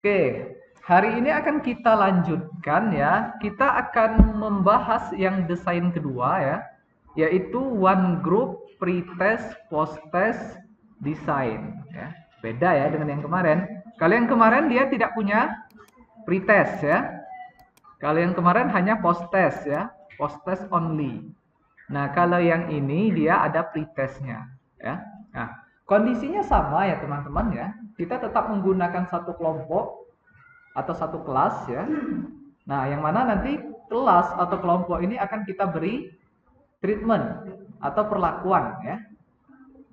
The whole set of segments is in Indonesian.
Oke, hari ini akan kita lanjutkan ya. Kita akan membahas yang desain kedua ya, yaitu one group pre-test, post-test design ya. Beda ya dengan yang kemarin. Kalau yang kemarin dia tidak punya pre-test ya. Kalau yang kemarin hanya post-test ya, post-test only. Nah, kalau yang ini dia ada pre-testnya ya. Nah, kondisinya sama ya teman-teman ya. Kita tetap menggunakan satu kelompok atau satu kelas ya. Nah, yang mana nanti kelas atau kelompok ini akan kita beri treatment atau perlakuan ya.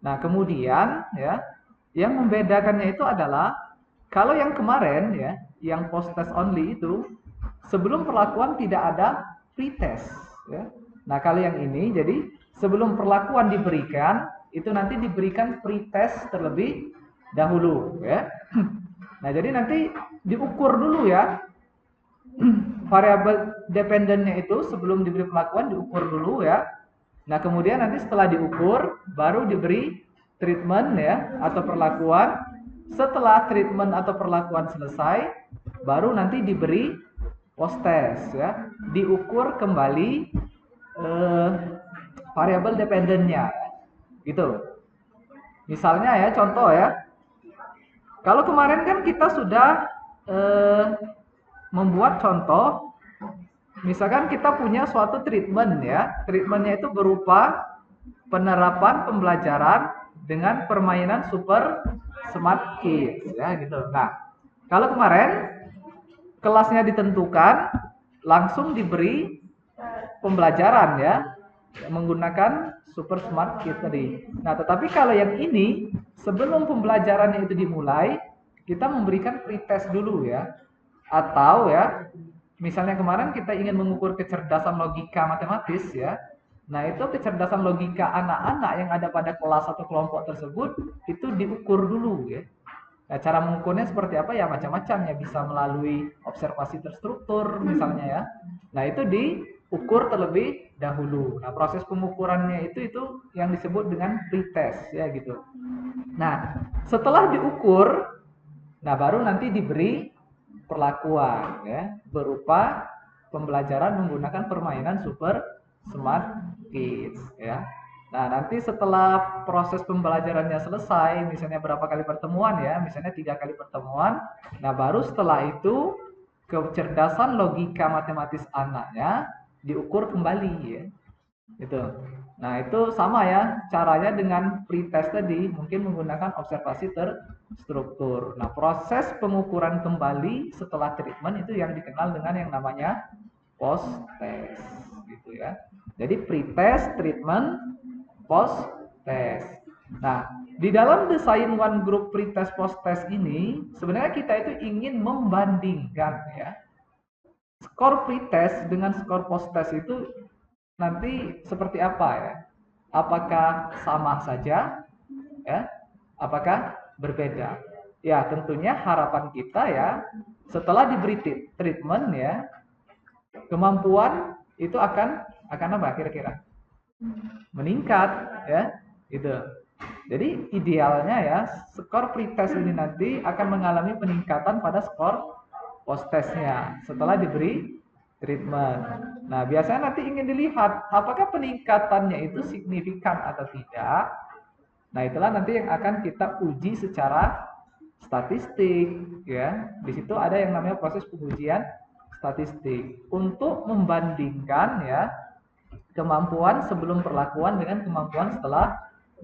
Nah, kemudian ya, yang membedakannya itu adalah kalau yang kemarin ya, yang post test only itu sebelum perlakuan tidak ada pre-test ya. Nah, kalau yang ini jadi sebelum perlakuan diberikan itu nanti diberikan pre-test terlebih dahulu ya. Nah, jadi nanti diukur dulu ya variabel dependennya itu sebelum diberi perlakuan diukur dulu ya. Nah, kemudian nanti setelah diukur baru diberi treatment ya atau perlakuan. Setelah treatment atau perlakuan selesai, baru nanti diberi post test ya. Diukur kembali variabel dependennya gitu. Misalnya ya contoh ya. Kalau kemarin kan kita sudah membuat contoh, misalkan kita punya suatu treatment ya, treatmentnya itu berupa penerapan pembelajaran dengan permainan super smart kids ya gitu. Nah, kalau kemarin kelasnya ditentukan, langsung diberi pembelajaran ya menggunakan super smart kids tadi. Nah, tetapi kalau yang ini sebelum pembelajarannya itu dimulai, kita memberikan pretest dulu ya. Atau ya, misalnya kemarin kita ingin mengukur kecerdasan logika matematis ya. Nah, itu kecerdasan logika anak-anak yang ada pada kelas atau kelompok tersebut itu diukur dulu ya. Nah, cara mengukurnya seperti apa ya macam-macam ya, bisa melalui observasi terstruktur misalnya ya. Nah, itu diukur terlebih dahulu. Nah, proses pengukurannya itu yang disebut dengan pretest ya gitu. Nah, setelah diukur, nah baru nanti diberi perlakuan ya berupa pembelajaran menggunakan permainan super smart kids ya. Nah, nanti setelah proses pembelajarannya selesai, misalnya berapa kali pertemuan ya, misalnya 3 kali pertemuan, nah baru setelah itu kecerdasan logika matematis anaknya diukur kembali ya. Itu. Nah, itu sama ya caranya dengan pretest tadi, mungkin menggunakan observasi terstruktur. Nah, proses pengukuran kembali setelah treatment itu yang dikenal dengan yang namanya post test gitu ya. Jadi pretest, treatment, post test. Nah, di dalam desain one group pretest post test ini sebenarnya kita itu ingin membandingkan ya skor pretest dengan skor post test itu nanti seperti apa ya? Apakah sama saja ya? Apakah berbeda? Ya, tentunya harapan kita ya setelah diberi treatment ya, kemampuan itu akan apa kira-kira? Meningkat ya, gitu. Jadi idealnya ya skor pretest ini nanti akan mengalami peningkatan pada skor post testnya setelah diberi treatment. Nah, biasanya nanti ingin dilihat apakah peningkatannya itu signifikan atau tidak. Nah, itulah nanti yang akan kita uji secara statistik ya. Di situ ada yang namanya proses pengujian statistik untuk membandingkan ya kemampuan sebelum perlakuan dengan kemampuan setelah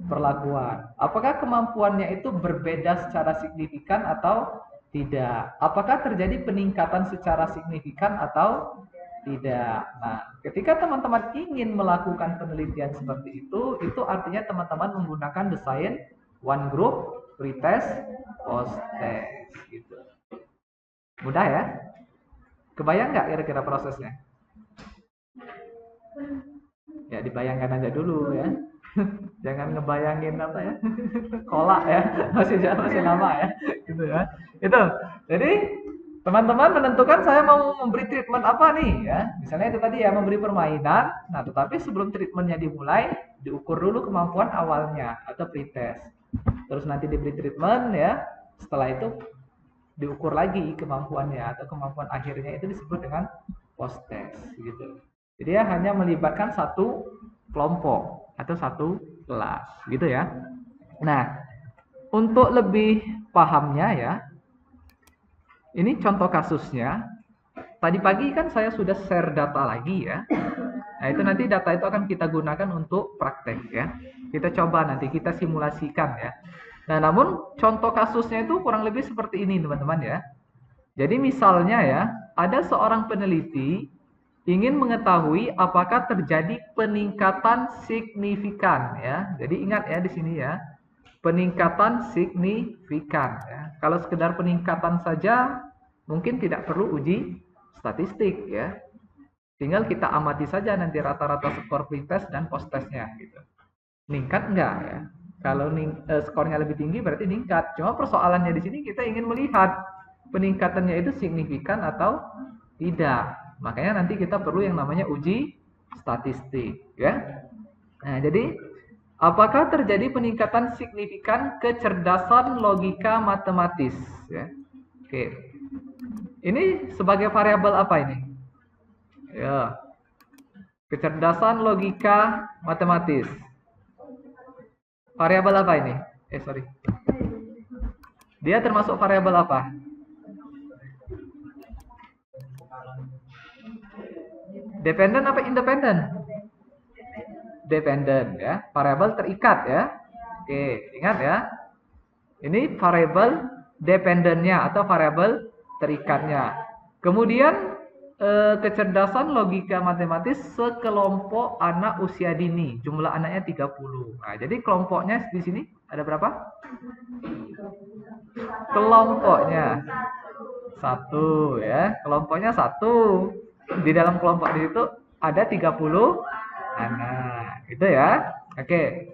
perlakuan. Apakah kemampuannya itu berbeda secara signifikan atau tidak? Apakah terjadi peningkatan secara signifikan atau tidak? Nah, ketika teman-teman ingin melakukan penelitian seperti itu artinya teman-teman menggunakan desain one group, pretest, post test gitu. Mudah ya? Kebayang nggak kira-kira prosesnya? Ya dibayangkan aja dulu ya. Jangan ngebayangin apa ya. Kolak ya. Masih lama ya. Gitu ya. Itu. Jadi teman-teman menentukan saya mau memberi treatment apa nih ya. Misalnya itu tadi ya memberi permainan. Nah, tetapi sebelum treatmentnya dimulai, diukur dulu kemampuan awalnya atau pretest. Terus nanti diberi treatment ya. Setelah itu diukur lagi kemampuannya atau kemampuan akhirnya itu disebut dengan post test gitu. Jadi ya hanya melibatkan satu kelompok atau satu kelas gitu ya. Nah, untuk lebih pahamnya ya, ini contoh kasusnya. Tadi pagi kan saya sudah share data lagi ya. Nah, itu nanti data itu akan kita gunakan untuk praktek ya. Kita coba nanti kita simulasikan ya. Nah, namun contoh kasusnya itu kurang lebih seperti ini teman-teman ya. Jadi misalnya ya, ada seorang peneliti ingin mengetahui apakah terjadi peningkatan signifikan ya. Jadi ingat ya di sini ya, peningkatan signifikan ya. Kalau sekedar peningkatan saja mungkin tidak perlu uji statistik ya. Tinggal kita amati saja nanti rata-rata skor pretest dan post testnya gitu. Meningkat enggak ya? Kalau skornya lebih tinggi berarti meningkat. Cuma persoalannya di sini kita ingin melihat peningkatannya itu signifikan atau tidak. Makanya nanti kita perlu yang namanya uji statistik ya. Nah, jadi apakah terjadi peningkatan signifikan kecerdasan logika matematis ya? Oke. Ini sebagai variabel apa ini? Ya. Kecerdasan logika matematis. Variabel apa ini? Sorry. Dia termasuk variabel apa? Dependen apa independen? Dependen ya. Variabel terikat ya. Oke, ingat ya. Ini variabel dependennya atau variabel terikatnya. Kemudian kecerdasan logika matematis sekelompok anak usia dini. Jumlah anaknya 30. Nah, jadi kelompoknya di sini ada berapa? Kelompoknya satu ya. Kelompoknya satu. Di dalam kelompok di situ ada 30 anak. Gitu ya. Oke.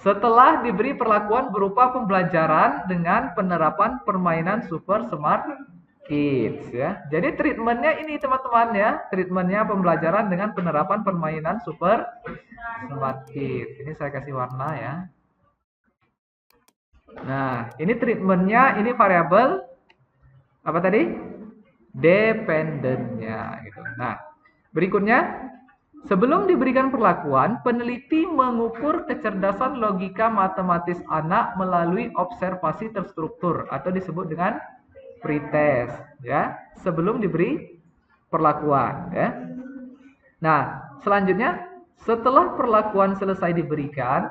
Setelah diberi perlakuan berupa pembelajaran dengan penerapan permainan super smart kids ya. Jadi treatmentnya ini teman-teman ya, treatmentnya pembelajaran dengan penerapan permainan super smart kids. Ini saya kasih warna ya. Nah, ini treatmentnya, ini variabel apa tadi? Dependennya gitu. Nah, berikutnya sebelum diberikan perlakuan, peneliti mengukur kecerdasan logika matematis anak melalui observasi terstruktur atau disebut dengan pretest ya, sebelum diberi perlakuan ya. Nah, selanjutnya setelah perlakuan selesai diberikan,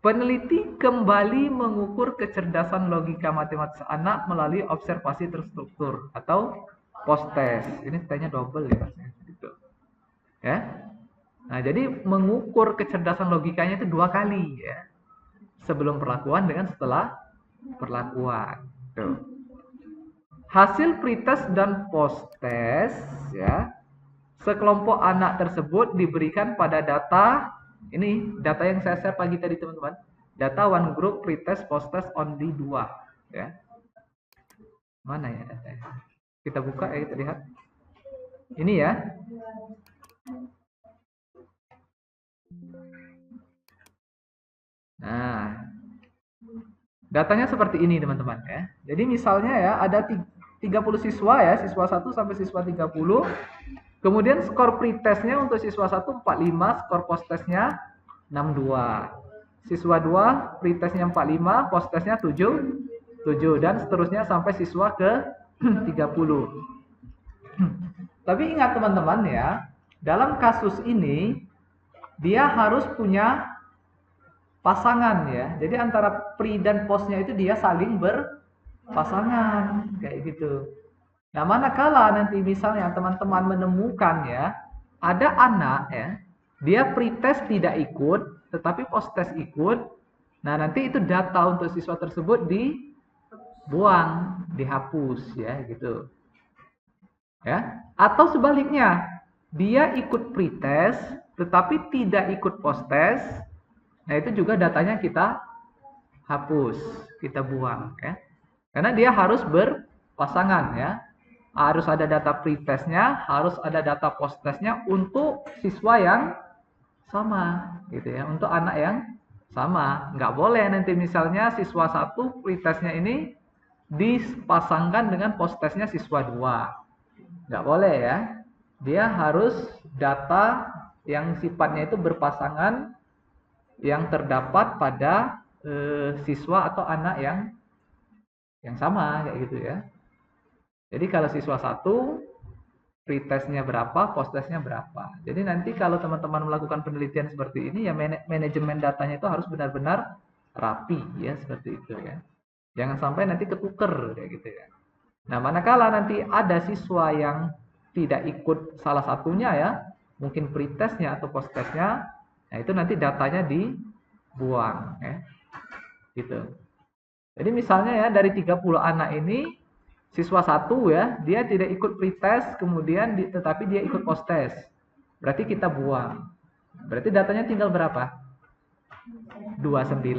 peneliti kembali mengukur kecerdasan logika matematis anak melalui observasi terstruktur atau post test. Ini T-nya double ya, gitu. Ya. Nah, jadi mengukur kecerdasan logikanya itu 2 kali ya. Sebelum perlakuan dengan setelah perlakuan. Tuh. Hasil pretest dan post test ya. Sekelompok anak tersebut diberikan pada data ini data yang saya share pagi tadi teman-teman. Data one group pretest post test only 2 ya. Mana ya datanya? Kita buka ya, kita lihat. Ini ya. Nah, datanya seperti ini teman-teman ya. Jadi misalnya ya ada 30 siswa ya, siswa 1 sampai siswa 30. Kemudian skor pretestnya untuk siswa 1 45, skor post testnya 62. Siswa 2 pretestnya 45, post testnya 7 dan seterusnya sampai siswa ke 30. Tapi ingat teman-teman ya, dalam kasus ini dia harus punya pasangan ya. Jadi antara pre dan postnya itu dia saling berpasangan kayak gitu. Nah, manakala nanti misalnya teman-teman menemukan ya, ada anak ya, dia pretest tidak ikut, tetapi post test ikut. Nah, nanti itu data untuk siswa tersebut dibuang, dihapus ya gitu. Ya, atau sebaliknya, dia ikut pretest tetapi tidak ikut post test. Nah, itu juga datanya kita hapus, kita buang ya. Karena dia harus berpasangan ya. Harus ada data pretestnya, harus ada data post testnya untuk siswa yang sama gitu ya, untuk anak yang sama. Nggak boleh nanti misalnya siswa 1 pretestnya ini dipasangkan dengan postesnya siswa 2. Nggak boleh ya. Dia harus data yang sifatnya itu berpasangan yang terdapat pada siswa atau anak yang sama kayak gitu ya. Jadi kalau siswa 1 pretestnya berapa, posttestnya berapa. Jadi nanti kalau teman-teman melakukan penelitian seperti ini ya manajemen datanya itu harus benar-benar rapi ya seperti itu ya. Jangan sampai nanti ketuker kayak gitu ya. Nah, manakala nanti ada siswa yang tidak ikut salah satunya ya, mungkin pretestnya atau posttestnya, nah itu nanti datanya dibuang ya. Gitu. Jadi misalnya ya dari 30 anak ini siswa 1 ya, dia tidak ikut pretest, kemudian tetapi dia ikut posttest. Berarti kita buang. Berarti datanya tinggal berapa? 29.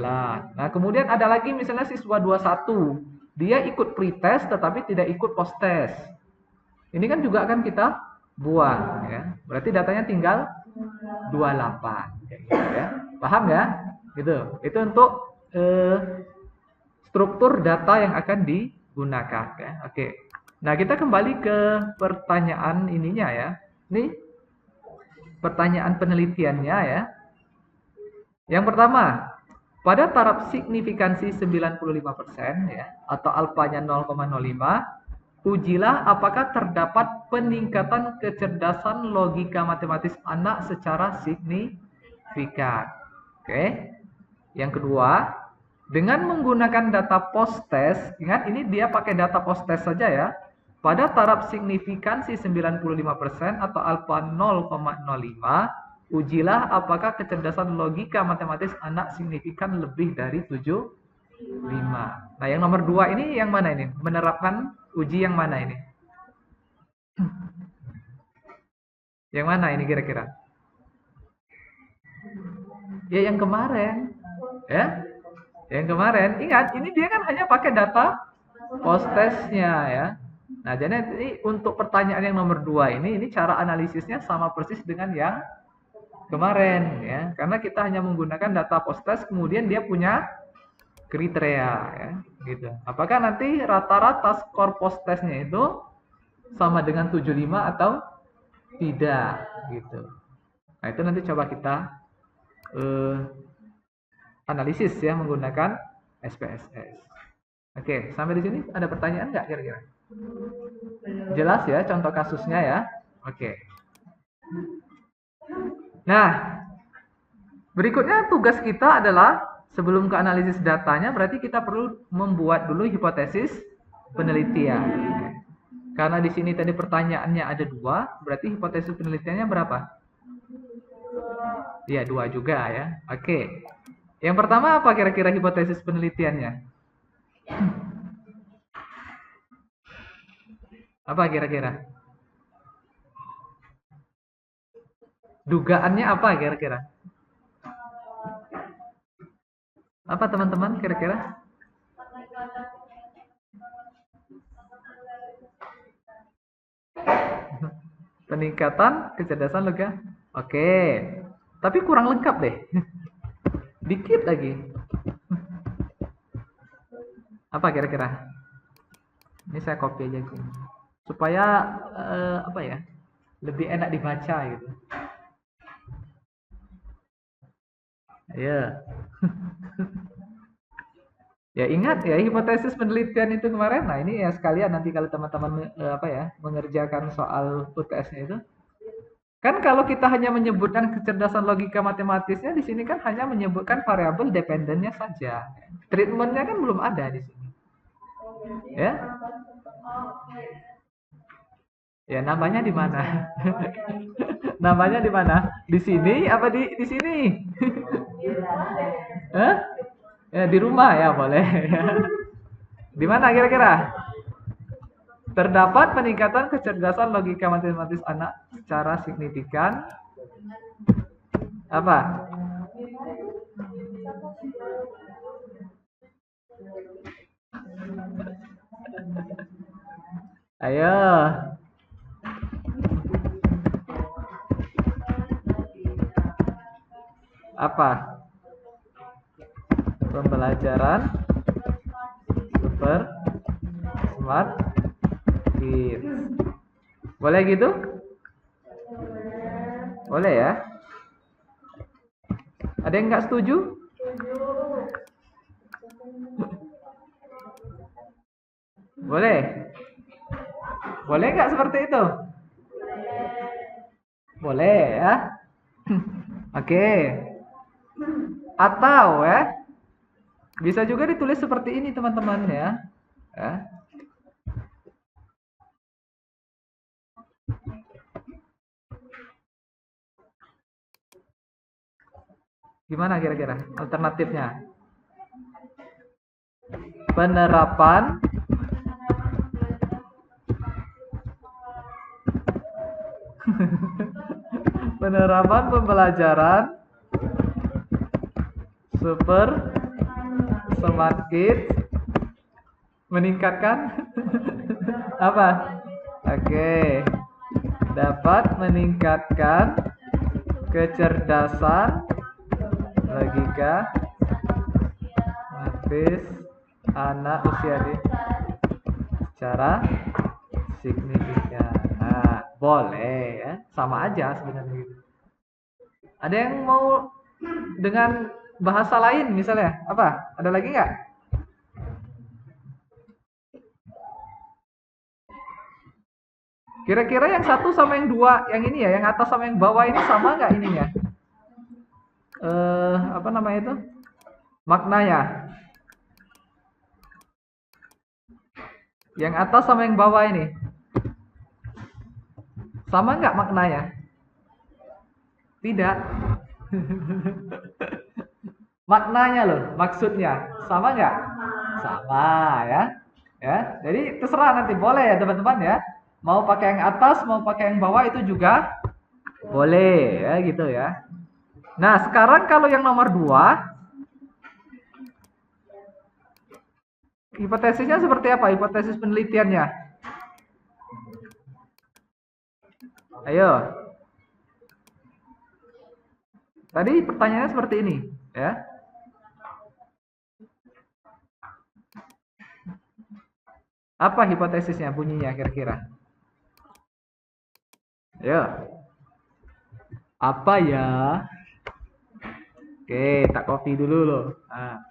Nah, kemudian ada lagi misalnya siswa 21. Dia ikut pretest tetapi tidak ikut posttest. Ini kan juga akan kita buang ya. Berarti datanya tinggal 28 kayak gitu ya. Paham ya? Gitu. Itu untuk struktur data yang akan digunakan ya. Oke. Nah, kita kembali ke pertanyaan ininya ya. Ini pertanyaan penelitiannya ya. Yang pertama, pada taraf signifikansi 95% ya atau alfanya 0,05, ujilah apakah terdapat peningkatan kecerdasan logika matematis anak secara signifikan. Oke. Yang kedua, dengan menggunakan data posttest, ingat ini dia pakai data posttest saja ya. Pada taraf signifikansi 95% atau alfa 0,05, ujilah apakah kecerdasan logika matematis anak signifikan lebih dari 75. Nah, yang nomor 2 ini yang mana ini? Menerapkan uji yang mana ini? Yang mana ini kira-kira? Ya yang kemarin. Ya. Yang kemarin, ingat ini dia kan hanya pakai data posttestnya ya. Nah, jadi ini untuk pertanyaan yang nomor 2 ini cara analisisnya sama persis dengan yang kemarin ya. Karena kita hanya menggunakan data posttest kemudian dia punya kriteria ya, gitu. Apakah nanti rata-rata skor posttestnya itu sama dengan 75 atau tidak gitu. Nah, itu nanti coba kita analisis ya menggunakan SPSS. Oke, sampai di sini ada pertanyaan nggak kira-kira? Jelas ya contoh kasusnya ya. Oke. Nah, berikutnya tugas kita adalah sebelum ke analisis datanya berarti kita perlu membuat dulu hipotesis penelitian. Karena di sini tadi pertanyaannya ada 2, berarti hipotesis penelitiannya berapa? Iya, 2 juga ya. Oke. Yang pertama apa kira-kira hipotesis penelitiannya? Apa kira-kira? Dugaannya apa kira-kira? Apa teman-teman kira-kira? Peningkatan kecerdasan logika. Oke. Tapi kurang lengkap deh. Dikit lagi. Apa kira-kira? Ini saya copy aja sih. Supaya apa ya? Lebih enak dibaca gitu. Ya. Ya ingat ya hipotesis penelitian itu kemarin. Nah, ini ya sekalian nanti kalau teman-teman apa ya, mengerjakan soal UTS-nya itu. Kan kalau kita hanya menyebutkan kecerdasan logika matematisnya di sini kan hanya menyebutkan variabel dependennya saja. Treatmentnya kan belum ada di sini. Ya. Ya namanya di mana? Namanya di mana? Di sini apa di sini? Hah? Ya, di rumah ya boleh. Di mana kira-kira? Terdapat peningkatan kecerdasan logika matematis anak secara signifikan. Apa? Ayo. Apa? Pembelajaran super Smart Kids. Boleh gitu? Boleh ya? Ada yang nggak setuju? Boleh? Boleh nggak seperti itu? Boleh ya? Oke. Atau ya, bisa juga ditulis seperti ini teman-teman ya. Ya. Gimana kira-kira alternatifnya? Penerapan penerapan pembelajaran super smart kids meningkatkan apa? Oke. Dapat meningkatkan kecerdasan logika matematis anak usia di secara signifikan. Nah, boleh ya, sama aja sebenarnya. Ada yang mau dengan bahasa lain misalnya? Apa? Ada lagi nggak? Kira-kira yang satu sama yang dua, yang ini ya, yang atas sama yang bawah ini sama nggak ininya? Apa namanya itu? Maknanya. Yang atas sama yang bawah ini. Sama nggak maknanya? Tidak. Maknanya loh, maksudnya. Sama nggak? Sama ya. Ya, jadi terserah nanti boleh ya teman-teman ya. Mau pakai yang atas, mau pakai yang bawah itu juga boleh ya gitu ya. Nah, sekarang kalau yang nomor 2, hipotesisnya seperti apa? Hipotesis penelitiannya. Ayo. Tadi pertanyaannya seperti ini, ya. Apa hipotesisnya bunyinya kira-kira? Ayo. Apa ya? Oke, tak copy dulu loh. Nah.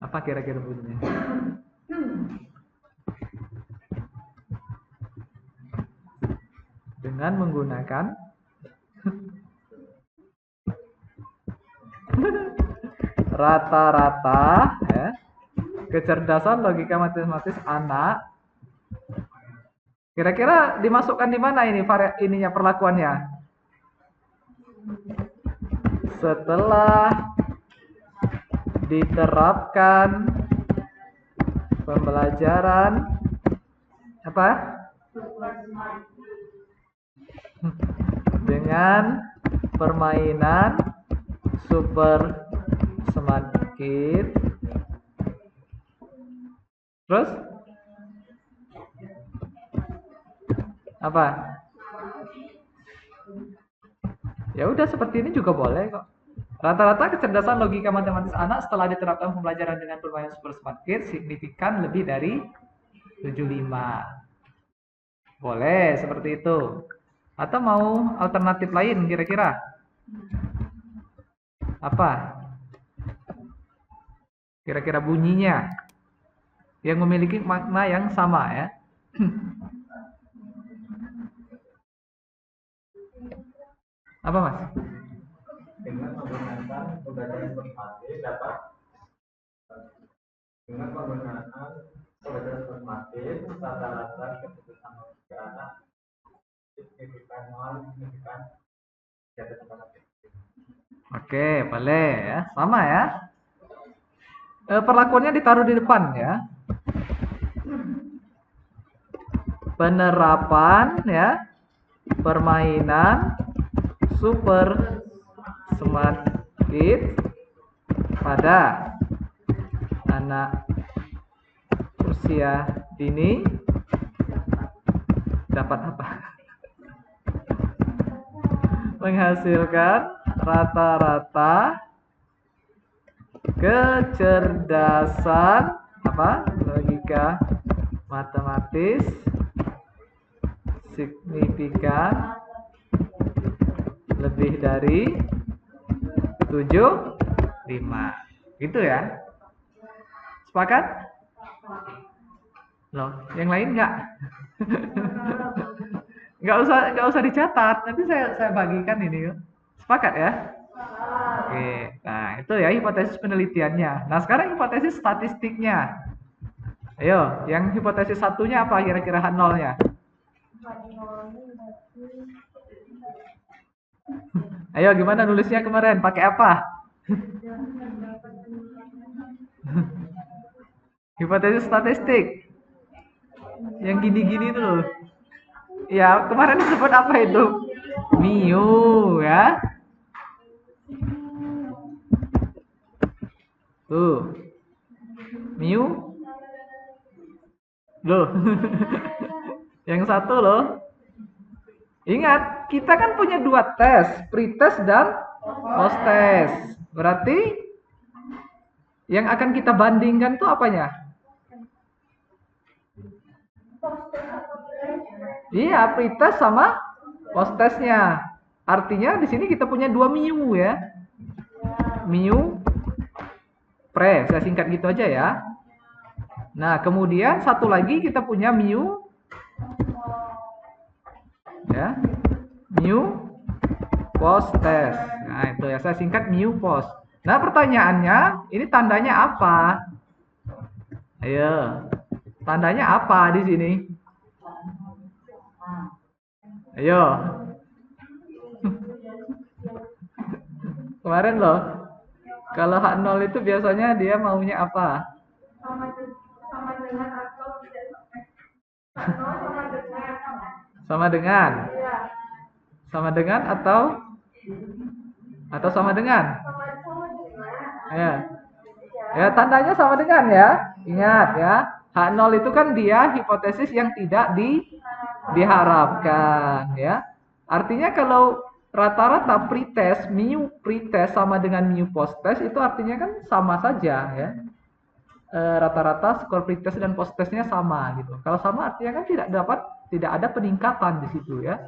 Apa kira-kira bunyinya? Dengan menggunakan rata-rata ya, kecerdasan logika matematis anak. Kira-kira dimasukkan di mana ini ininya perlakuannya? Setelah diterapkan pembelajaran apa? Dengan permainan super smart kids. Terus apa? Ya udah seperti ini juga boleh kok. Rata-rata kecerdasan logika matematis anak setelah diterapkan pembelajaran dengan permainan super smart kids signifikan lebih dari 75. Boleh seperti itu. Atau mau alternatif lain kira-kira? Apa? Kira-kira bunyinya yang memiliki makna yang sama ya. Apa Mas? Dengan menggunakan pembelajaran matematis dapat dengan penggunaan pembelajaran matematis rata-rata keputusan logika anak signifikan jatuh matematis. Oke, boleh ya, sama ya. Perlakuannya ditaruh di depan ya. Penerapan ya, permainan super smart kids pada anak usia dini dapat apa? Menghasilkan rata-rata kecerdasan apa? Logika matematis signifikan lebih dari 75. Gitu ya. Sepakat? Loh, yang lain nggak? Nggak usah dicatat. Nanti saya bagikan ini yuk. Sepakat ya? Oke. Nah, itu ya hipotesis penelitiannya. Nah, sekarang hipotesis statistiknya. Ayo, yang hipotesis satunya apa kira-kira H0-nya? Ayo, gimana nulisnya kemarin? Pakai apa? Hipotesis statistik. Yang gini-gini itu loh. Ya, kemarin disebut apa itu? Mu, ya. Tuh. Mu. Loh. Yang satu loh. Ingat, kita kan punya dua tes, pre-test dan post-test. Berarti yang akan kita bandingkan tuh apanya? Iya, pre-test sama post-testnya. Artinya di sini kita punya dua mu ya. Mu pre, saya singkat gitu aja ya. Nah, kemudian satu lagi kita punya mu ya. Mu post test. Nah, itu ya saya singkat mu post. Nah, pertanyaannya, ini tandanya apa? Ayo. Tandanya apa di sini? Ayo. Kemarin loh. Kalau H0 itu biasanya dia maunya apa? Sama dengan. Sama dengan atau sama dengan? Ya. Ya, tandanya sama dengan ya. Ingat ya. H0 itu kan dia hipotesis yang tidak diharapkan ya. Artinya kalau rata-rata pretest, mu pretest sama dengan mu post-test itu artinya kan sama saja ya. Rata-rata skor pretest dan post-testnya sama gitu. Kalau sama artinya kan tidak ada peningkatan di situ ya.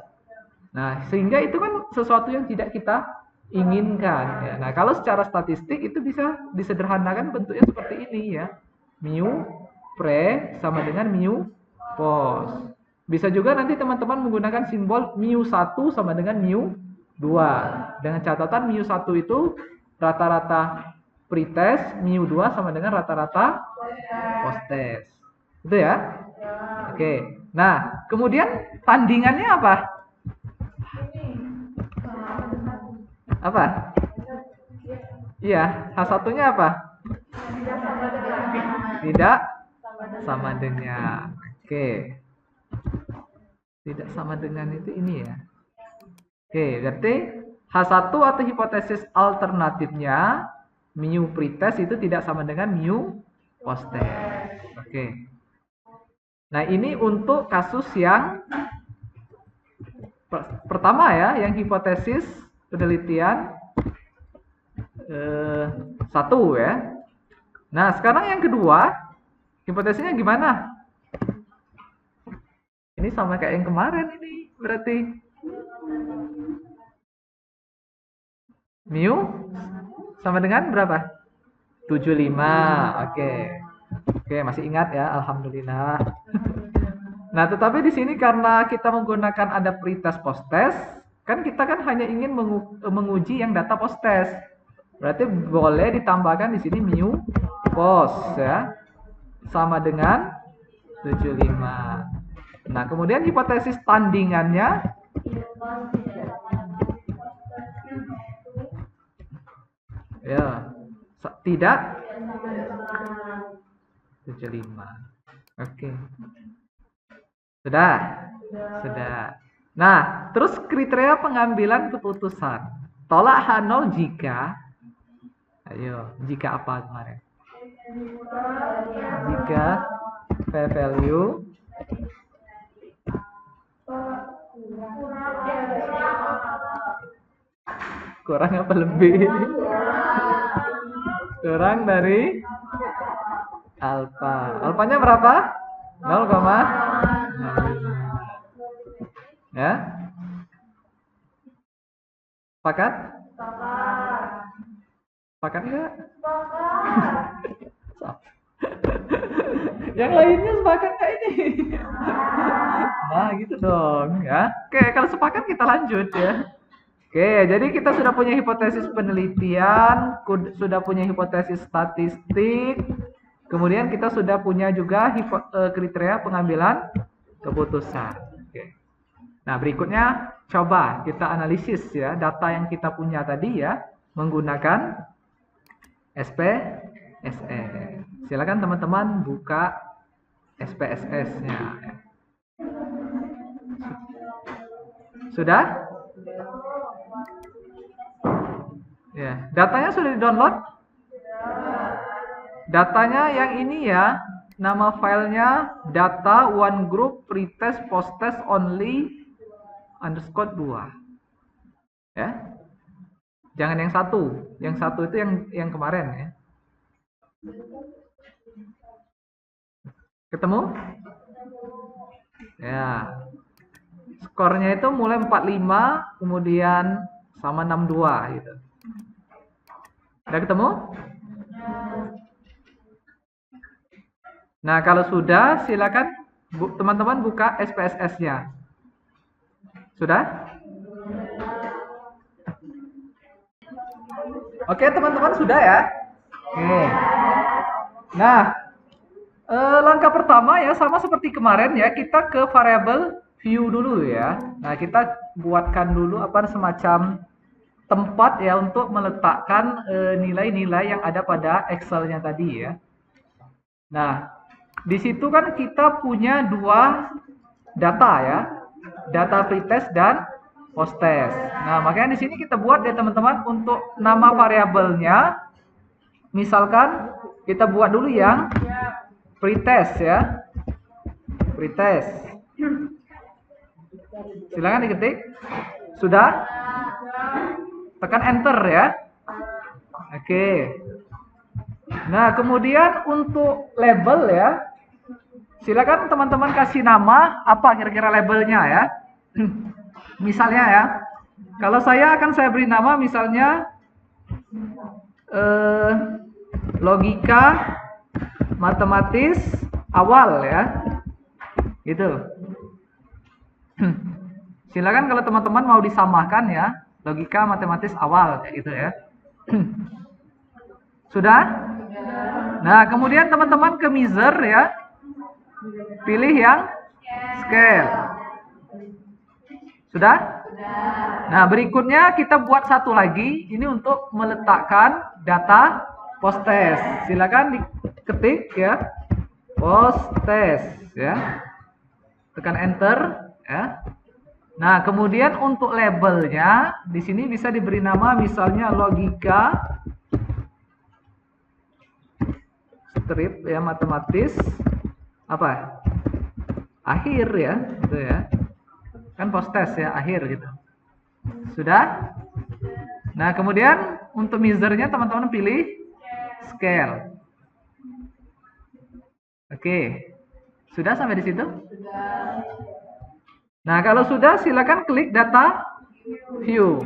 Nah, sehingga itu kan sesuatu yang tidak kita inginkan ya. Nah, kalau secara statistik itu bisa disederhanakan bentuknya seperti ini ya. Mu pre sama dengan mu post. Bisa juga nanti teman-teman menggunakan simbol mu1 sama dengan mu2. Dengan catatan mu1 itu rata-rata pretest, mu2 sama dengan rata-rata post-test. Itu ya? Oke. Nah, kemudian tandingannya apa? Apa? Iya, H1-nya apa? Tidak sama dengan. Oke. Tidak sama dengan itu ini ya. Oke, berarti H1 atau hipotesis alternatifnya mu pretest itu tidak sama dengan mu post-test. Oke. Nah, ini untuk kasus yang pertama ya, yang hipotesis penelitian 1 ya. Nah, sekarang yang kedua, hipotesisnya gimana? Ini sama kayak yang kemarin ini, berarti. Mu sama dengan berapa? 75. Oke. Oke, masih ingat ya, alhamdulillah. Nah, tetapi di sini karena kita menggunakan ada pretest post-test, kan kita kan hanya ingin menguji yang data post-test. Berarti boleh ditambahkan di sini mu post ya. Sama dengan 75. Nah, kemudian hipotesis tandingannya ya tidak 75. Oke. Sudah. Nah, terus kriteria pengambilan keputusan. Tolak H0 jika apa kemarin? Jika p-value kurang apa lebih? Kurang dari alfa. Alfanya berapa? 0,05. Ya? Sepakat? Sepakat enggak? Yang lainnya sepakat nggak ini? Nah, gitu dong ya. Oke, kalau sepakat kita lanjut ya. Oke, jadi kita sudah punya hipotesis penelitian, sudah punya hipotesis statistik, kemudian kita sudah punya juga kriteria pengambilan keputusan. Oke. Nah, berikutnya coba kita analisis ya data yang kita punya tadi ya menggunakan SPSS. Silakan teman-teman buka SPSS-nya. Sudah? Ya, datanya sudah di-download? Datanya yang ini ya, nama filenya data one group pretest posttest only _2. Ya. Jangan yang satu. Yang satu itu yang kemarin ya. Ketemu? Ya. Skornya itu mulai 45, kemudian sama 62 gitu. Udah ketemu? Nah, kalau sudah silakan teman-teman buka SPSS-nya. Sudah? Oke, teman-teman sudah ya? Oke. Nah, langkah pertama ya sama seperti kemarin ya, kita ke variabel view dulu ya. Nah, kita buatkan dulu apa semacam tempat ya untuk meletakkan nilai-nilai yang ada pada Excel-nya tadi ya. Nah, di situ kan kita punya dua data ya, data pretest dan posttest. Nah, makanya di sini kita buat ya teman-teman untuk nama variabelnya. Misalkan kita buat dulu yang pretest ya, pretest. Silakan diketik. Sudah? Tekan enter ya. Oke. Nah, kemudian untuk label ya, silakan teman-teman kasih nama apa kira-kira labelnya ya. Misalnya ya, kalau saya beri nama misalnya logika matematis awal ya, gitu. Silakan kalau teman-teman mau disamakan ya, logika matematis awal kayak gitu ya. Sudah? Nah, kemudian teman-teman ke measure ya. Pilih yang scale. Sudah? Nah, berikutnya kita buat satu lagi. Ini untuk meletakkan data posttest. Silakan diketik ya. Posttest ya. Tekan enter ya. Nah, kemudian untuk labelnya di sini bisa diberi nama misalnya logika strip ya, matematis apa? Akhir ya, gitu ya. Kan posttest ya, akhir gitu. Sudah? Nah, kemudian untuk measure-nya teman-teman pilih scale. Oke. Sudah sampai di situ? Sudah. Nah, kalau sudah silakan klik data view.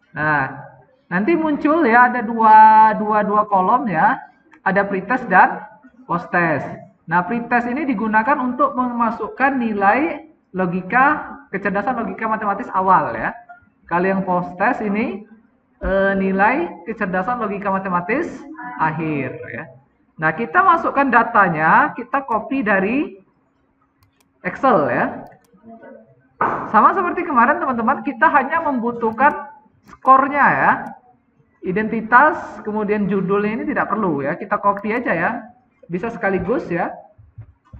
Nah, nanti muncul ya ada dua kolom ya. Ada pretest dan posttest. Nah, pretest ini digunakan untuk memasukkan nilai kecerdasan logika matematis awal ya. Kalau yang posttest ini nilai kecerdasan logika matematis akhir ya. Nah, kita masukkan datanya, kita copy dari Excel ya. Sama seperti kemarin teman-teman, kita hanya membutuhkan skornya ya. Identitas, kemudian judulnya ini tidak perlu ya. Kita copy aja ya. Bisa sekaligus ya.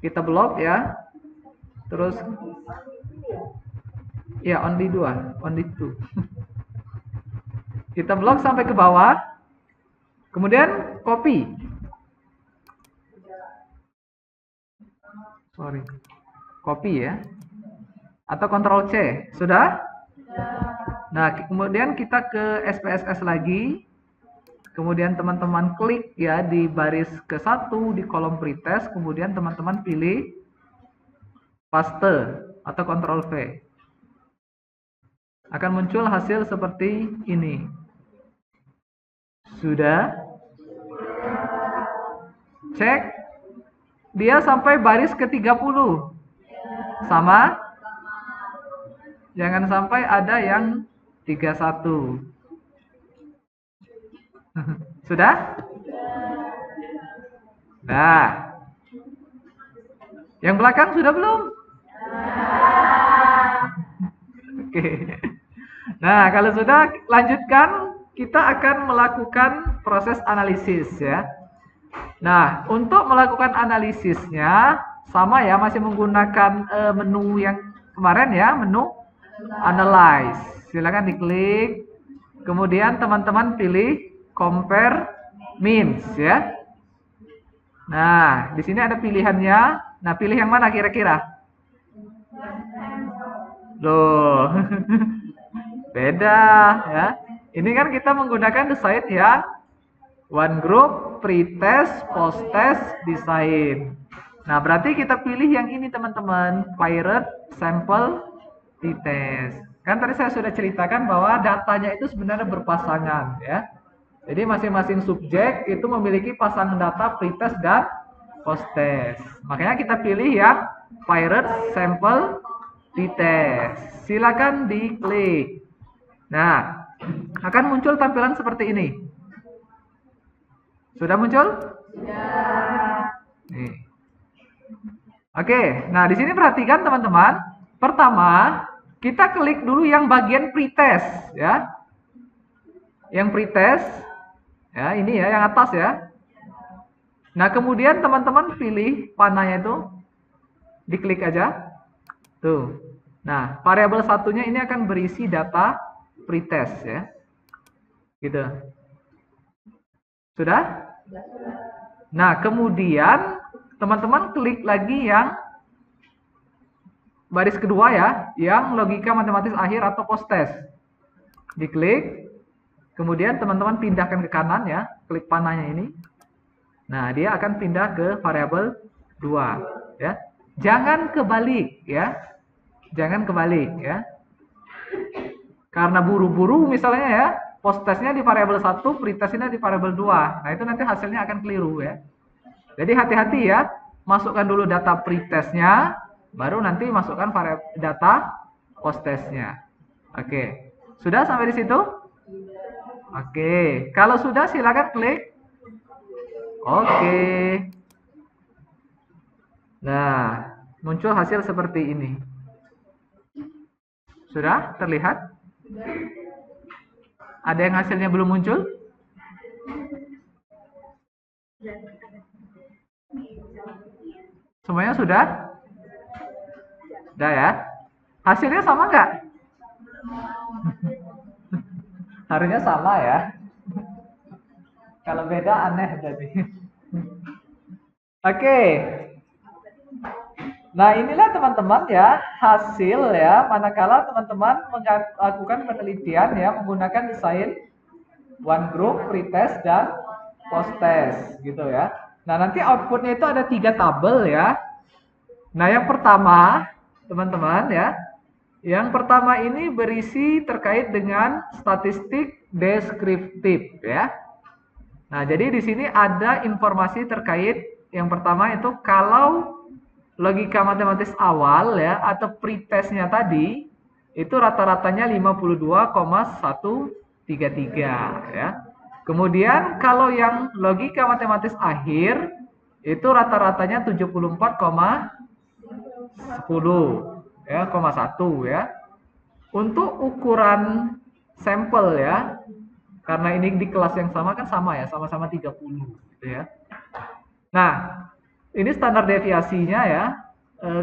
Kita blok ya. Terus ya only 2, only 2. Kita blok sampai ke bawah. Kemudian copy. Sorry. Copy ya. Atau Ctrl C. Sudah? Nah, kemudian kita ke SPSS lagi. kemudian teman-teman klik ya di baris ke-1 di kolom pretest, kemudian teman-teman pilih paste atau Ctrl V. Akan muncul hasil seperti ini. Sudah? Cek. Dia sampai baris ke-30. Sama? Jangan sampai ada yang 31. Sudah? Nah. Yang belakang sudah belum? Oke. Nah, kalau sudah, lanjutkan. Kita akan melakukan proses analisis ya. Nah, untuk melakukan analisisnya sama ya, masih menggunakan menu yang kemarin ya, menu analyze. Silakan diklik. Kemudian teman-teman pilih compare means ya. Nah, di sini ada pilihannya. Nah, pilih yang mana kira-kira? Loh. Beda ya. Ini kan kita menggunakan desain ya. One group, pretest, posttest, design. Nah, berarti kita pilih yang ini teman-teman, pirate, sample, t-test. Kan tadi saya sudah ceritakan bahwa datanya itu sebenarnya berpasangan ya. Jadi masing-masing subjek itu memiliki pasangan data pretest dan posttest. Makanya kita pilih yang pirate, sample, t-test. Silakan diklik. Nah, akan muncul tampilan seperti ini. Sudah muncul? Sudah. Nih. Oke, nah di sini perhatikan teman-teman. Pertama, kita klik dulu yang bagian pretest ya. Yang pretest ya, ini ya yang atas ya. Nah, kemudian teman-teman pilih panahnya itu. Diklik aja. Tuh. Nah, variabel satunya ini akan berisi data pretest ya. Gitu. Sudah? Nah, kemudian teman-teman klik lagi yang baris kedua ya, yang logika matematis akhir atau posttest. Diklik, kemudian teman-teman pindahkan ke kanan ya, klik panahnya ini. Nah, dia akan pindah ke variabel 2 ya. Jangan kebalik ya. Jangan kebalik ya. Karena buru-buru misalnya ya, posttestnya di variabel 1, pretestnya di variabel 2. Nah, itu nanti hasilnya akan keliru ya. Jadi hati-hati ya, masukkan dulu data pretestnya, baru nanti masukkan data posttestnya. Oke, sudah sampai di situ? Oke, kalau sudah silakan klik. Oke. Nah, muncul hasil seperti ini. Sudah terlihat? Ada yang hasilnya belum muncul? Semuanya sudah? Sudah ya? Hasilnya sama nggak? Harusnya sama ya. Kalau beda aneh berarti. Oke. Nah, inilah teman-teman ya hasil ya manakala teman-teman melakukan penelitian ya menggunakan desain one group, pretest dan posttest gitu ya. Nah, nanti outputnya itu ada 3 tabel ya. Nah, yang pertama teman-teman ya, yang pertama ini berisi terkait dengan statistik deskriptif ya. Nah, jadi di sini ada informasi terkait yang pertama itu kalau logika matematis awal ya atau pretestnya tadi itu rata-ratanya 52,133 ya. Kemudian kalau yang logika matematis akhir itu rata-ratanya 74,10 ya, 1 ya. Untuk ukuran sampel ya. Karena ini di kelas yang sama kan sama ya, sama-sama 30 gitu ya. Nah, ini standar deviasinya ya.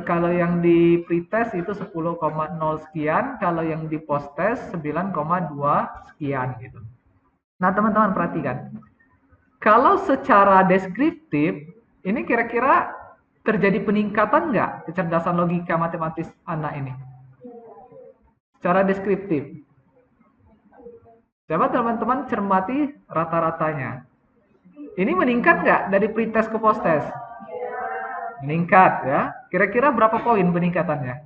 Kalau yang di pretest itu 10,0 sekian, kalau yang di posttest 9,2 sekian gitu. Nah, teman-teman perhatikan. Kalau secara deskriptif, ini kira-kira terjadi peningkatan nggak kecerdasan logika matematis anak ini? Secara deskriptif. Coba teman-teman cermati rata-ratanya. Ini meningkat nggak dari pretest ke posttest? Meningkat ya. Kira-kira berapa poin peningkatannya?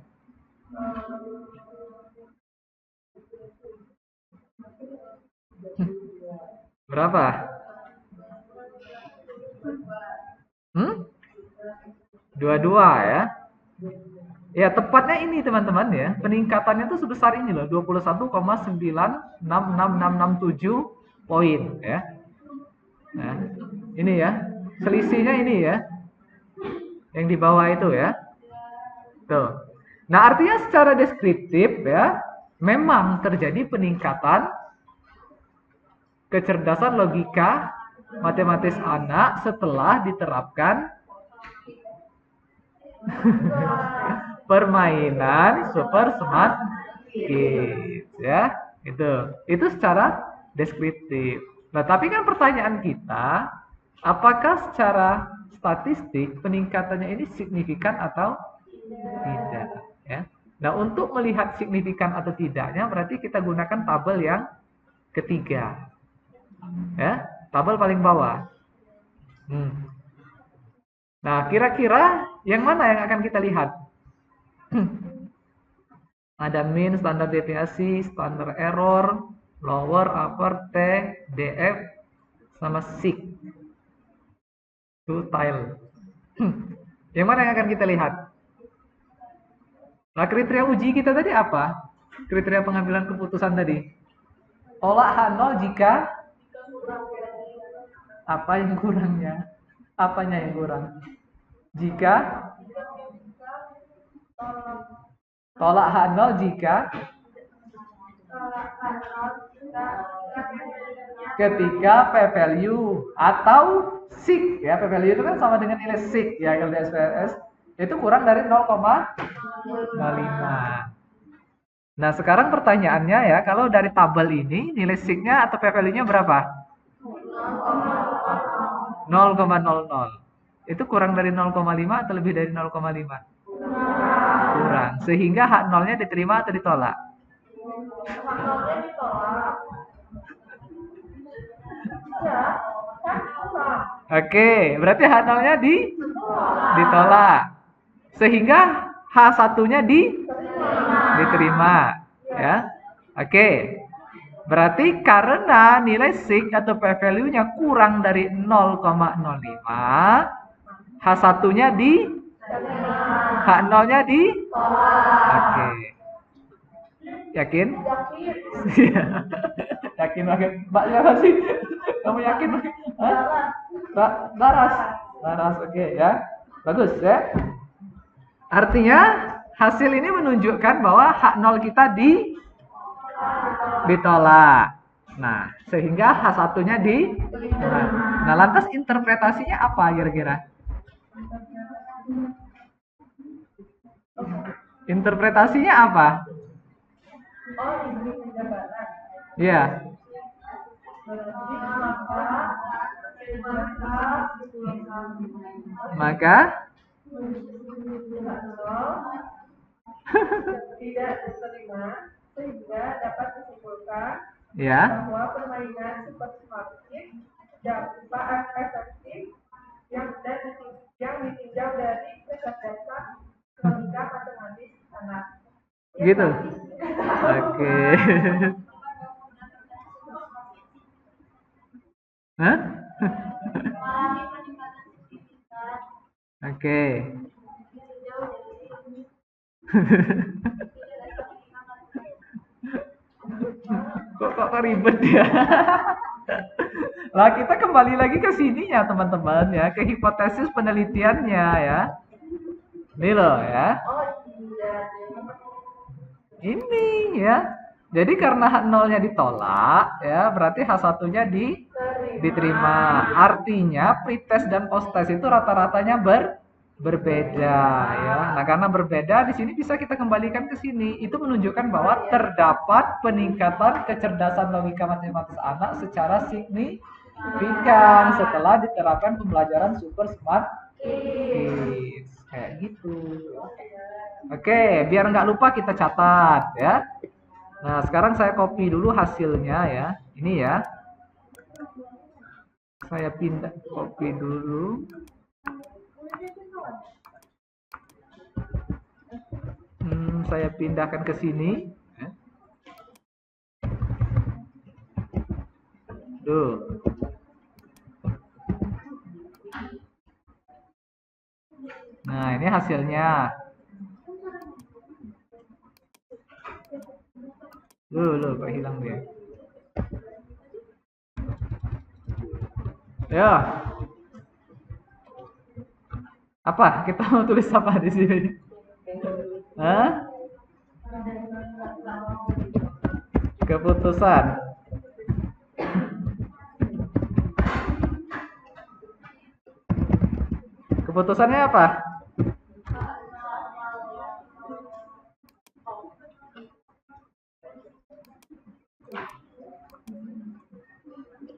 Berapa? Hmm? 22 ya. Ya, tepatnya ini teman-teman ya. Peningkatannya itu sebesar ini loh, 21,966667 poin ya. Nah, ini ya. Selisihnya ini ya. Yang di bawah itu ya. Tuh. Nah, artinya secara deskriptif ya, memang terjadi peningkatan kecerdasan logika matematis anak setelah diterapkan permainan super smart kids ya. Itu secara deskriptif. Nah, tapi kan pertanyaan kita, apakah secara statistik peningkatannya ini signifikan atau tidak ya. Nah, untuk melihat signifikan atau tidaknya berarti kita gunakan tabel yang ketiga. Ya, tabel paling bawah. Nah, kira-kira yang mana yang akan kita lihat? Ada mean, standar deviasi, standar error, lower, upper, T, DF, sama sig. Tile. Yang mana yang akan kita lihat? Nah, kriteria uji kita tadi apa? Kriteria pengambilan keputusan tadi. Olah H0 jika apa yang kurangnya? Apanya yang kurang? Jika tolak H0 jika ketika p-value atau sig ya, p-value itu kan sama dengan nilai sig ya, LDSPS itu kurang dari 0,05. Nah, sekarang pertanyaannya ya, kalau dari tabel ini nilai sig-nya atau p-value-nya berapa? 0,00. Itu kurang dari 0,5 atau lebih dari 0,5? Kurang. Sehingga H0-nya diterima atau ditolak? H0-nya ditolak. Oke, berarti H0-nya ditolak. Sehingga H1-nya diterima. Ya. Oke. Berarti karena nilai sig atau p-value-nya kurang dari 0,05, H1-nya H0-nya Oke. Yakin? Yakin banget. Mbak siapa sih? Kamu yakin? Laras. Laras, oke ya. Bagus ya. Artinya hasil ini menunjukkan bahwa H0 kita ditolak. Nah, sehingga H1-nya Nah, lantas interpretasinya apa kira-kira? Interpretasinya apa? Iya. Maka tidak diterima sehingga dapat disimpulkan bahwa permainan super smart kids dapat efektif yang ditinjau dari kecerdasan logika matematis anak. Gitu. Oke. Hah? Oke. Kok ribet ya? Lah, kita kembali lagi ke sininya teman-teman ya, ke hipotesis penelitiannya ya. Ini loh ya. Ini ya. Jadi karena H0-nya ditolak ya, berarti H1-nya diterima. Artinya pretest dan posttest itu rata-ratanya berbeda ya. Nah, karena berbeda di sini bisa kita kembalikan ke sini. Itu menunjukkan bahwa terdapat peningkatan kecerdasan logika matematis anak secara signifikan setelah diterapkan pembelajaran super smart kids. Kayak gitu. Oke, biar nggak lupa kita catat ya. Nah, sekarang saya copy dulu hasilnya ya. Ini ya. Saya pindah, copy dulu. Saya pindahkan ke sini. Tuh. Nah, ini hasilnya. Loh, kok hilang dia? Ya. Apa? Kita mau tulis apa di sini? Hah? Keputusan. Keputusannya apa?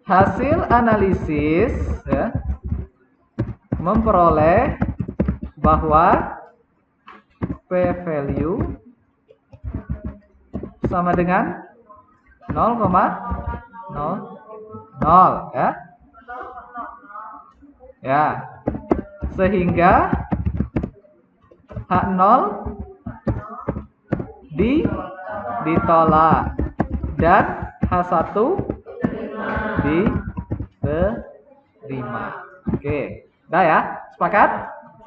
Hasil analisis ya, memperoleh bahwa p-value sama dengan 0,00 ya. Ya. Sehingga H0 ditolak dan H1 diterima. Oke, udah ya, sepakat?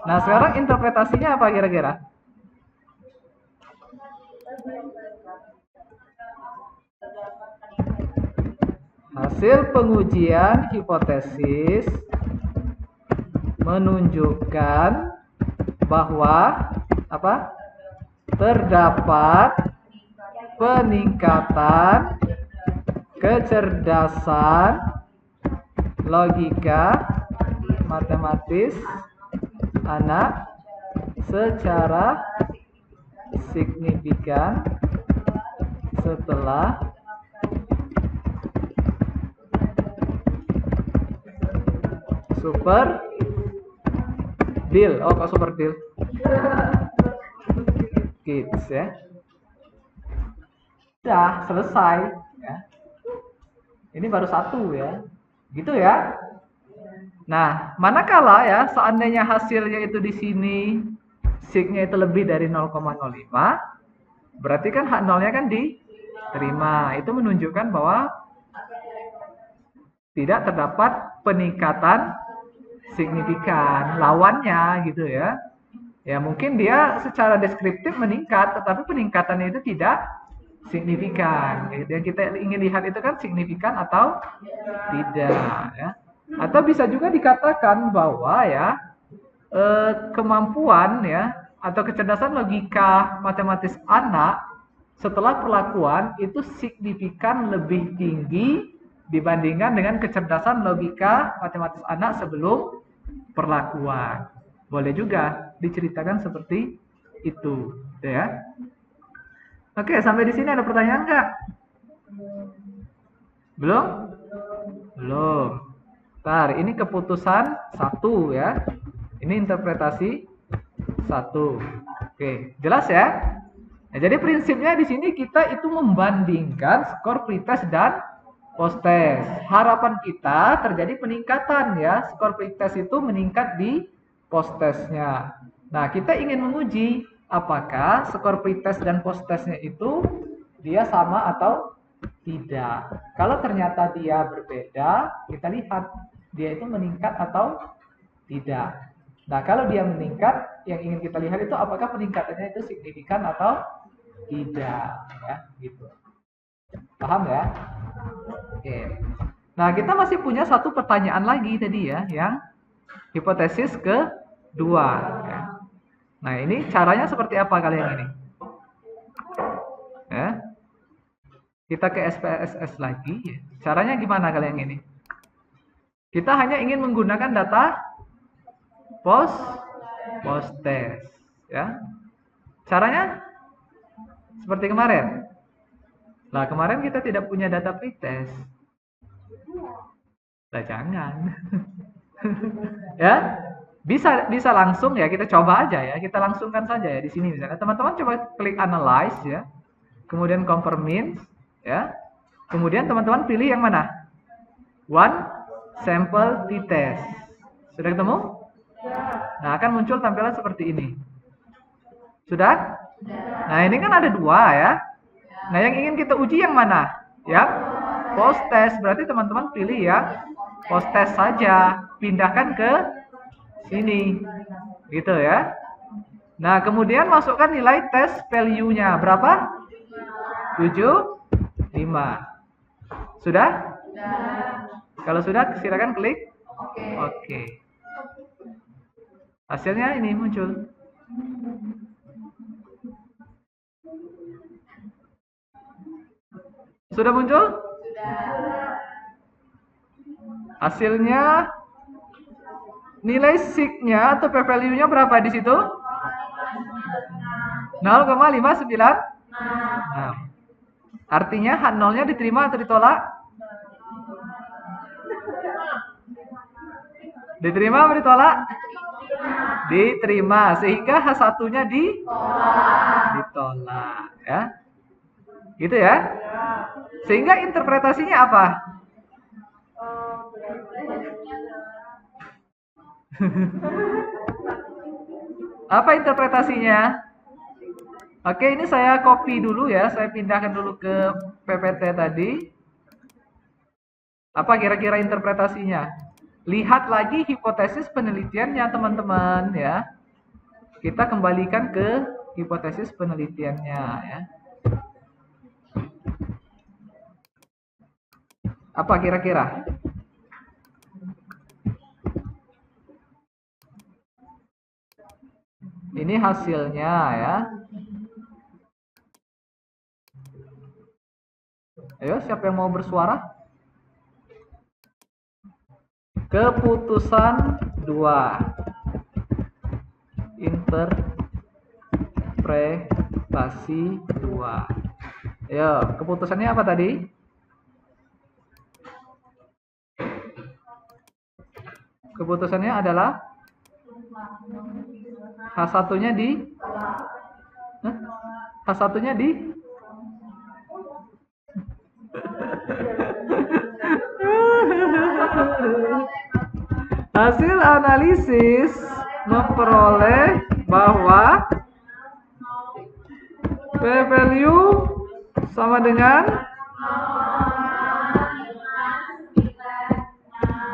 Nah, sekarang interpretasinya apa kira-kira? Hasil pengujian hipotesis menunjukkan bahwa apa? Terdapat peningkatan kecerdasan logika matematis anak secara signifikan setelah super deal. Oh, kok super deal? Kids ya. Udah selesai ya. Ini baru satu ya. Gitu ya. Nah, manakala ya seandainya hasilnya itu di sini sig-nya itu lebih dari 0,05, berarti kan H0-nya kan diterima. Itu menunjukkan bahwa tidak terdapat peningkatan signifikan lawannya gitu ya. Ya mungkin dia secara deskriptif meningkat, tetapi peningkatannya itu tidak signifikan. Yang kita ingin lihat itu kan signifikan atau tidak ya. Atau bisa juga dikatakan bahwa ya kemampuan ya atau kecerdasan logika matematis anak setelah perlakuan itu signifikan lebih tinggi dibandingkan dengan kecerdasan logika matematis anak sebelum perlakuan. Boleh juga diceritakan seperti itu, ya. Oke, sampai di sini ada pertanyaan nggak? Belum? Belum. Ntar, ini keputusan 1 ya. Ini interpretasi 1. Oke, jelas ya? Nah, jadi prinsipnya di sini kita itu membandingkan skor pretest dan post-test. Harapan kita terjadi peningkatan ya. Skor pretest itu meningkat di post-testnya. Nah, kita ingin menguji apakah skor pretest dan post-testnya itu dia sama atau tidak. Kalau ternyata dia berbeda, kita lihat dia itu meningkat atau tidak. Nah, kalau dia meningkat, yang ingin kita lihat itu apakah peningkatannya itu signifikan atau tidak, ya, gitu. Paham ya? Oke. Nah, kita masih punya satu pertanyaan lagi tadi ya, yang hipotesis kedua. Ya. Nah, ini caranya seperti apa kalian ini? Ya. Kita ke SPSS lagi. Ya. Caranya gimana kalian ini? Kita hanya ingin menggunakan data post-test. Ya. Caranya seperti kemarin. Nah, kemarin kita tidak punya data pretest. Nah, jangan. Ya, bisa langsung ya, kita coba aja ya. Kita langsungkan saja ya di sini misalnya. Teman-teman coba klik analyze ya. kemudian compare means, ya. Kemudian teman-teman pilih yang mana? One sample t-test. Sudah ketemu? Nah, akan muncul tampilan seperti ini. Sudah? Nah, ini kan ada dua ya. Nah, yang ingin kita uji yang mana? Yang post test. Berarti teman-teman pilih yang post test saja. Pindahkan ke sini. Gitu ya. Nah, kemudian masukkan nilai test value-nya. Berapa? 75. Sudah? Kalau sudah, silakan klik. Oke. Hasilnya ini muncul. Sudah muncul? Hasilnya nilai sig-nya atau p-value-nya berapa di situ? 0,596. Artinya H0-nya diterima atau ditolak? Diterima atau ditolak? Diterima, sehingga H1-nya ditolak, ya. Gitu ya. Sehingga interpretasinya apa? Apa interpretasinya? Oke, ini saya copy dulu ya. Saya pindahkan dulu ke PPT tadi. Apa kira-kira interpretasinya? Lihat lagi hipotesis penelitiannya, teman-teman ya. Kita kembalikan ke hipotesis penelitiannya ya. Apa kira-kira? Ini hasilnya ya. Ayo, siapa yang mau bersuara? Keputusan 2. Interpretasi 2. Ayo, keputusannya apa tadi? Keputusannya adalah H1-nya H1-nya di hasil analisis memperoleh bahwa p-value sama dengan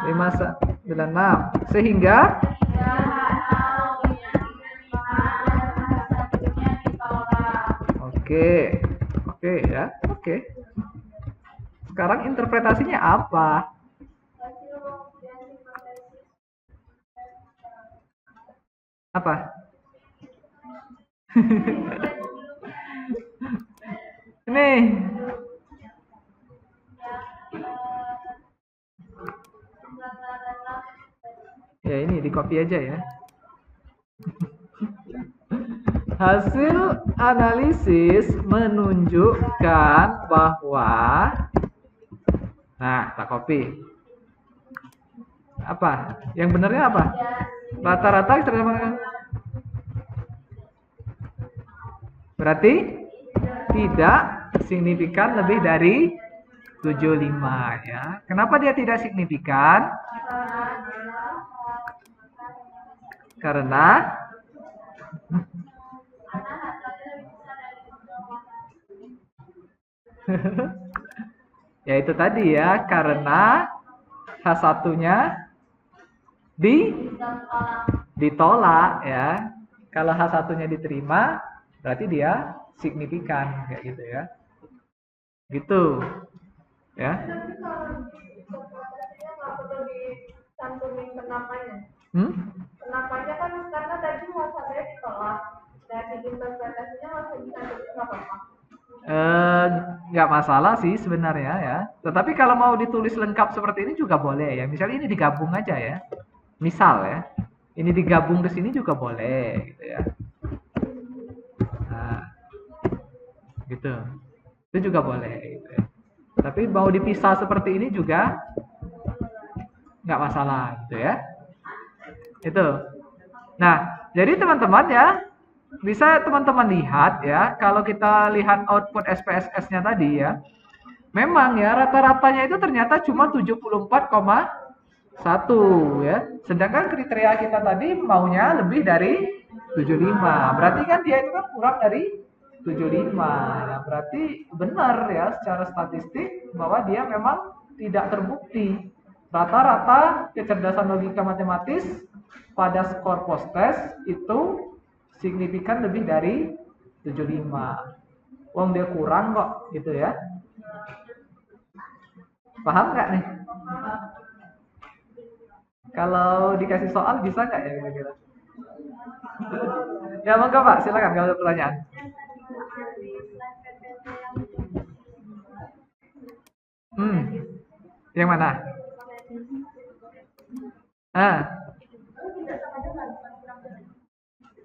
596, sehingga oke ya, oke. Sekarang interpretasinya apa? Apa? Nih. Ya, ini di copy aja ya. Hasil analisis menunjukkan bahwa, nah, tak copy. Apa? Yang benarnya apa? Rata-rata berarti tidak signifikan lebih dari 75 ya. Kenapa dia tidak signifikan? Karena ya itu tadi ya, karena H1-nya ditolak ya. Kalau H1-nya diterima, berarti dia signifikan kayak gitu ya. Gitu. Ya. Kenapanya kan karena tadi masalahnya ditolak. Dari interpretasinya masih bisa nggak apa-apa. Nggak masalah sih sebenarnya ya. Tetapi kalau mau ditulis lengkap seperti ini juga boleh ya. Misalnya ini digabung aja ya. Misal ya, ini digabung ke sini juga boleh gitu ya. Nah, gitu. Itu juga boleh gitu ya. Tapi mau dipisah seperti ini juga nggak masalah gitu ya. Itu. Nah, jadi teman-teman ya, bisa teman-teman lihat ya, kalau kita lihat output SPSS-nya tadi ya, memang ya rata-ratanya itu ternyata cuma 74,1 ya. Sedangkan kriteria kita tadi maunya lebih dari 75. Berarti kan dia itu kan kurang dari 75. Ya, berarti benar ya secara statistik bahwa dia memang tidak terbukti. Rata-rata kecerdasan logika matematis pada skor post test itu signifikan lebih dari 75. Wong dia kurang kok gitu ya. Paham nggak nih? Kalau dikasih soal bisa nggak ya kira-kira? Ya monggo Pak, silakan kalau ada pertanyaan. Yang mana?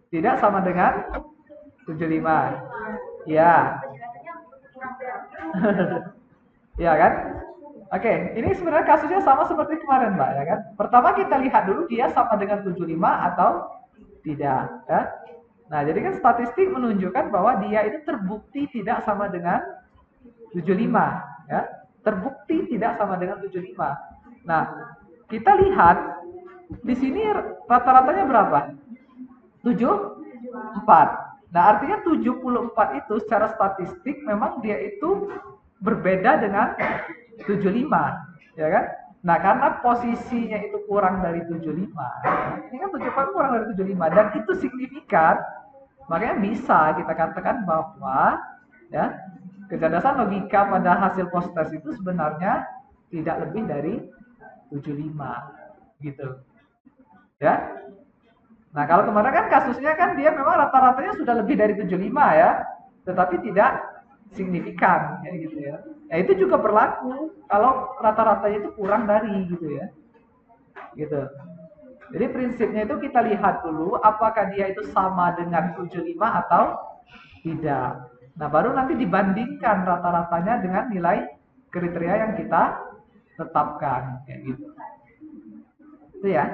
Tidak sama dengan 75. Ya. Ya kan? Oke, ini sebenarnya kasusnya sama seperti kemarin, Mbak, ya kan? Pertama kita lihat dulu dia sama dengan 75 atau tidak, ya. Nah, jadi kan statistik menunjukkan bahwa dia itu terbukti tidak sama dengan 75, ya. Terbukti tidak sama dengan 75. Nah, kita lihat di sini rata-ratanya berapa? 74. Nah, artinya 74 itu secara statistik memang dia itu berbeda dengan 75, ya kan? Nah, karena posisinya itu kurang dari 75, ini kan 74 kurang dari 75 dan itu signifikan, makanya bisa kita katakan bahwa ya, kecerdasan logika pada hasil post test itu sebenarnya tidak lebih dari 75 gitu. Ya. Nah, kalau kemarin kan kasusnya kan dia memang rata-ratanya sudah lebih dari 75 ya, tetapi tidak signifikan ya gitu ya. Nah, itu juga berlaku kalau rata-ratanya itu kurang dari gitu ya. Gitu. Jadi prinsipnya itu kita lihat dulu apakah dia itu sama dengan 75 atau tidak. Nah, baru nanti dibandingkan rata-ratanya dengan nilai kriteria yang kita tetapkan kayak gitu. Itu ya.